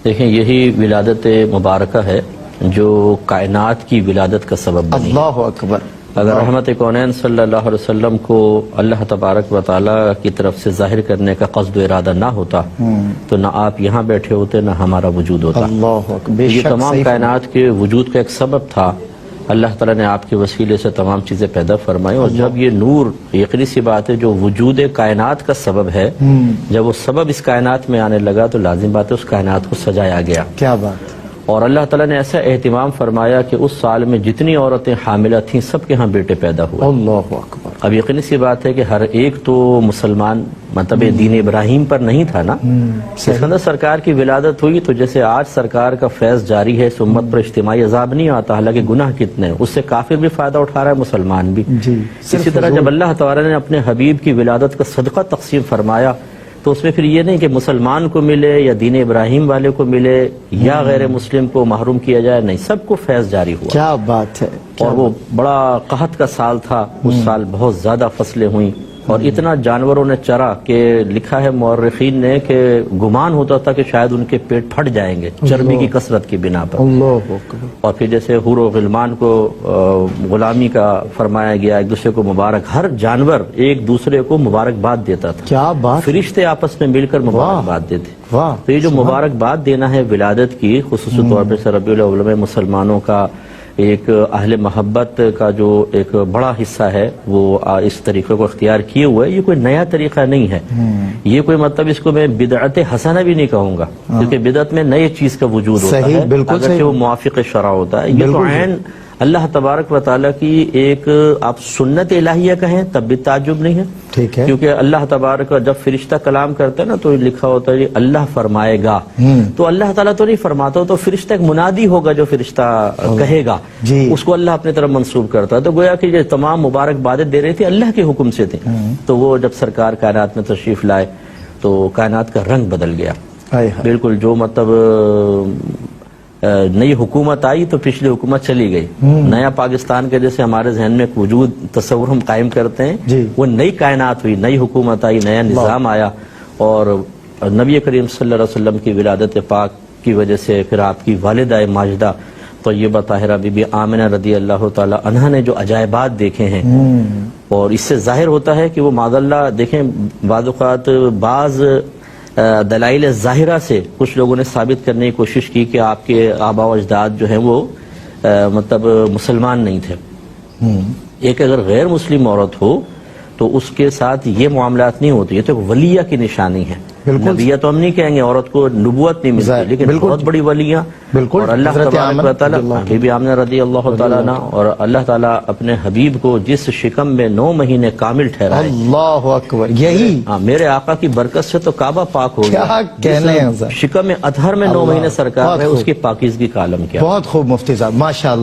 دیکھیں یہی ولادت مبارکہ ہے جو کائنات کی ولادت کا سبب بنی۔ اللہ اکبر۔ اگر رحمت کونین صلی اللہ علیہ وسلم کو اللہ تبارک و تعالیٰ کی طرف سے ظاہر کرنے کا قصد و ارادہ نہ ہوتا تو نہ آپ یہاں بیٹھے ہوتے نہ ہمارا وجود ہوتا۔ اللہ اکبر۔ یہ تمام کائنات کے وجود کا ایک سبب تھا، اللہ تعالیٰ نے آپ کے وسیلے سے تمام چیزیں پیدا فرمائی، اور جب یہ نور یقینی سی بات ہے جو وجود کائنات کا سبب ہے، جب وہ سبب اس کائنات میں آنے لگا تو لازم بات ہے اس کائنات کو سجایا گیا۔ کیا بات۔ اور اللہ تعالیٰ نے ایسا اہتمام فرمایا کہ اس سال میں جتنی عورتیں حاملہ تھیں سب کے ہاں بیٹے پیدا ہوئے۔ اللہ اکبر۔ اب یقینی سی بات ہے کہ ہر ایک تو مسلمان مطلب دین ابراہیم پر نہیں تھا نا، سکندر سرکار کی ولادت ہوئی تو جیسے آج سرکار کا فیض جاری ہے، امت پر اجتماعی عذاب نہیں آتا، حالانکہ گناہ کتنے ہیں، اس سے کافر بھی فائدہ اٹھا رہا ہے، مسلمان بھی۔ اسی طرح جب اللہ تعالیٰ نے اپنے حبیب کی ولادت کا صدقہ تقسیم فرمایا تو اس میں پھر یہ نہیں کہ مسلمان کو ملے یا دین ابراہیم والے کو ملے یا غیر مسلم کو محروم کیا جائے، نہیں، سب کو فیض جاری ہوا۔ کیا بات ہے۔ اور وہ بڑا قحط کا سال تھا، اس سال بہت زیادہ فصلیں ہوئیں اور اتنا جانوروں نے چرا کہ لکھا ہے مورخین نے کہ گمان ہوتا تھا کہ شاید ان کے پیٹ پھٹ جائیں گے چربی کی کثرت کی بنا پر۔ اللہ اکبر۔ اور پھر جیسے حور و غلمان کو غلامی کا فرمایا گیا، ایک دوسرے کو مبارک، ہر جانور ایک دوسرے کو مبارکباد دیتا تھا، کیا بات۔ فرشتے آپس میں مل کر مبارکباد دیتے۔ واہ۔ تو یہ جو مبارکباد دینا ہے ولادت کی، خصوصی طور پر ربیع الاول میں مسلمانوں کا ایک اہل محبت کا جو ایک بڑا حصہ ہے وہ اس طریقے کو اختیار کیے ہوئے، یہ کوئی نیا طریقہ نہیں ہے، یہ کوئی مطلب اس کو میں بدعت حسنہ بھی نہیں کہوں گا، کیونکہ بدعت میں نئی چیز کا وجود ہوتا ہے، اگرچہ وہ موافق شرع ہوتا ہے۔ یہ تو عین اللہ تبارک و تعالیٰ کی ایک آپ سنت الہیہ کہیں تب بھی تعجب نہیں ہے، ٹھیک ہے، کیونکہ اللہ تبارک جب فرشتہ کلام کرتا ہے نا تو لکھا ہوتا ہے اللہ فرمائے گا، تو اللہ تعالیٰ تو نہیں فرماتا، تو فرشتہ ایک منادی ہوگا جو فرشتہ کہے گا، اس کو اللہ اپنے طرف منسوب کرتا ہے، تو گویا کہ یہ تمام مبارک بادیں دے رہی تھی اللہ کے حکم سے تھے، تو وہ جب سرکار کائنات میں تشریف لائے تو کائنات کا رنگ بدل گیا بالکل، جو مطلب نئی حکومت آئی تو پچھلی حکومت چلی گئی، نیا پاکستان کے جیسے ہمارے ذہن میں ایک وجود تصور ہم قائم کرتے ہیں، وہ نئی کائنات ہوئی، نئی حکومت آئی، نیا نظام آیا، اور نبی کریم صلی اللہ علیہ وسلم کی ولادت پاک کی وجہ سے پھر آپ کی والدہ ماجدہ طیبہ طاہرہ بی بی آمنہ رضی اللہ تعالی عنہا نے جو عجائبات دیکھے ہیں، اور اس سے ظاہر ہوتا ہے کہ وہ معاذ اللہ دیکھیں بعض اوقات بعض دلائل ظاہرہ سے کچھ لوگوں نے ثابت کرنے کی کوشش کی کہ آپ کے آبا و اجداد جو ہیں وہ مطلب مسلمان نہیں تھے۔ ایک اگر غیر مسلم عورت ہو تو اس کے ساتھ یہ معاملات نہیں ہوتے، یہ تو ایک ولیہ کی نشانی ہے، نبیہ تو ہم نہیں کہیں گے، عورت کو نبوت نہیں ملتی، لیکن بہت بڑی ولیاں، اور اللہ تبارک و تعالیٰ بی بی آمنہ رضی اللہ تعالیٰ عنہ، اور اللہ تعالیٰ اپنے حبیب کو جس شکم میں 9 مہینے کامل ٹھہرائے، اللہ اکبر، یہی میرے آقا کی برکت سے تو کعبہ پاک ہو گیا، شکم اطہر میں 9 مہینے سرکار ہے، اس کی پاکیزگی کا عالم کیا۔ بہت خوب مفتی صاحب، ماشاءاللہ۔